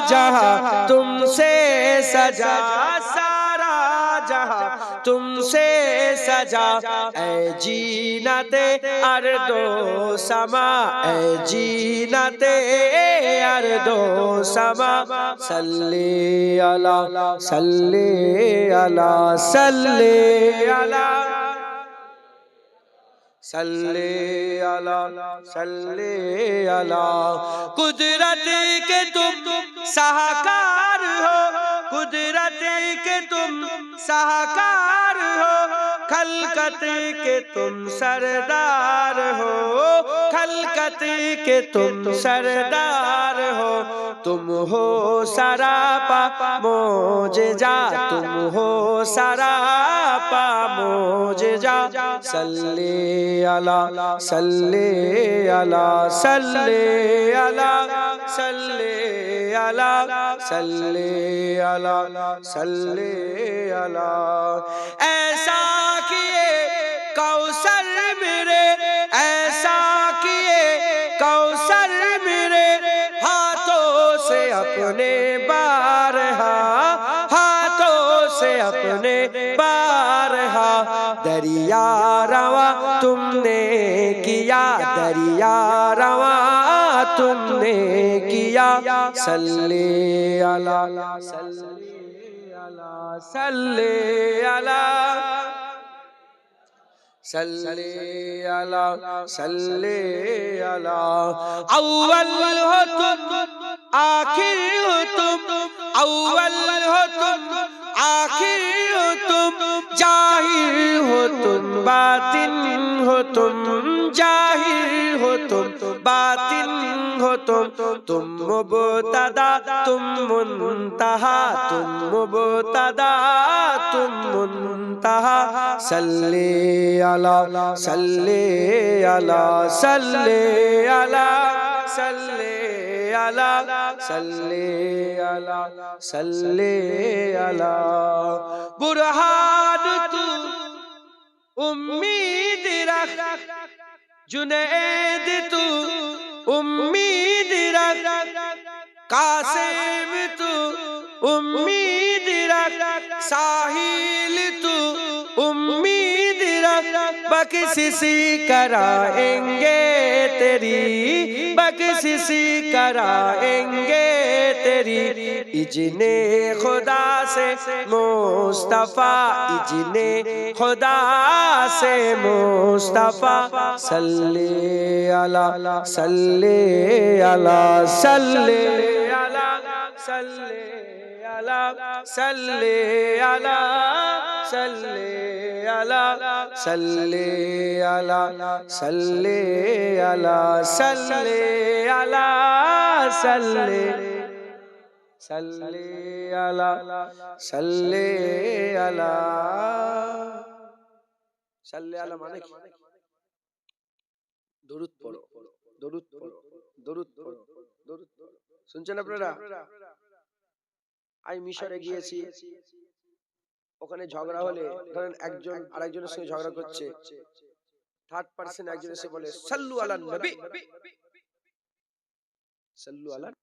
जहां तुमसे सजा, सारा जहां तुमसे सजा। ऐ जीनते अर्दो समा, ऐ जीनते अर्दो समा। सल्ले अला सल्ले अला सल्ले अला सल्ले अला सल्ले अला। कुदरत के तुम साहकार हो, कुदरत के तुम साहकार हो, खलकत के तुम सरदार हो, खलकत के तुम सरदार हो। तुम हो सरापा मोजेजा, तुम हो सरापा मोजेजा। सल्ले अला सल्ले अला सल्ले अला सल्ले अला सल्ले अला सल्ले अला। ऐसा किए कौसर मेरे, ऐसा किए कौसर मेरे, हाथों से अपने बारहा, हाथों से अपने बारहा। दरिया रवा तुमने किया, दरिया रवा तुमने किया। सल्ले अला सल्ले अला सल्ले अला सल्ले अला सल्ले अला। अव्वल हो तुम आखिर हो तुम, अव्वल हो तुम आखिर हो तुम, जाहिर हो तुम बातिन हो तुम, जाहिर हो तुम बातिन हो तुम। तुम मुबतदा तुम मुंतहा, तुम मुबतदा तुम मुंतहा। सल्ले अला सल्ले अला सल्ले अला सल्ले अला सल्ले अला सल्ले अला। बुरहान तू उम्मीद रख, जुनैद तू उम्मीद रख, कासिम तू उम्मीद रख, साहिल तू उम्मीद रख। बख्शिशी कराएंगे तेरी, बख्शिशी कराएंगे तेरी। इजने खुदा से मुस्तफा, इजने खुदा से मुस्तफा। सल्ले अला सल्ले अला सल्ले अला सल्ले अला सल्ले अला सल्ले अला सल्ले अला सल्ले अला सल्ले अला सल्ले सल्ले अला सल्ले अला सल्ले अला মানে কি? দরুদ পড়ো, দরুদ পড়ো, দরুদ পড়ো, দরুদ পড়ো। শুনছেন আপনারা? আমি মিশরে গিয়েছি, ওখানে ঝগড়া হলে ধরেন একজন আরেকজনের সঙ্গে ঝগড়া করছে, থার্ড পারসন একজন এসে বলে সাল্লু আলান নবী, সাল্লু আলান